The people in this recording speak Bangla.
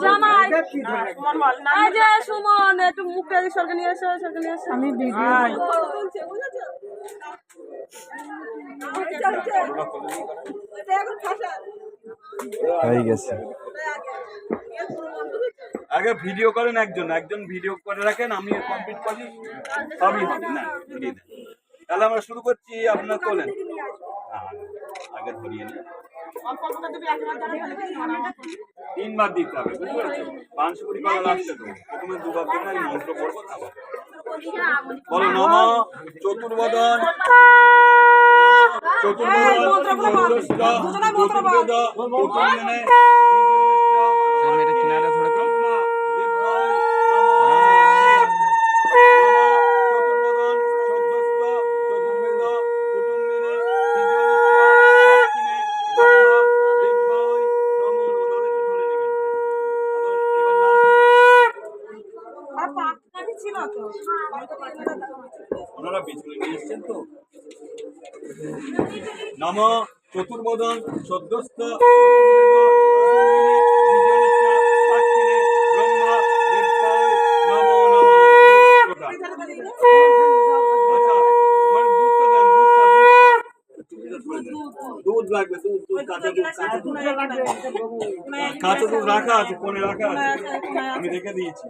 জামাই এই যে সুমন একটু মুখটা সরকে নিয়ে এসো আমি হয়ে গেছে। আগে ভিডিও করেন, একজন ভিডিও করে রাখেন, আমি কমপ্লিট করি, সবই হবে না। তাহলে আমরা শুরু করছি, আপনারা তোলেন। আগে ধরিয়ে নিন, 3 বার দিতে হবে, বুঝতে পেরেছেন? পাঁচশুকুরি করা লাগছে তো, প্রথমে 2 বার করে আমি মন্ত্র পড়বো, তারপর বলো নমঃ চতুর্বদন ওনারা পিছনে নিয়ে এসছেন তো। নমঃ চতুর্বদন সদ্যস্থ দুধ লাগবে, দুধ কাঁচা দুধ রাখা আছে, কোণে রাখা আছে, আমি রেখে দিয়েছি।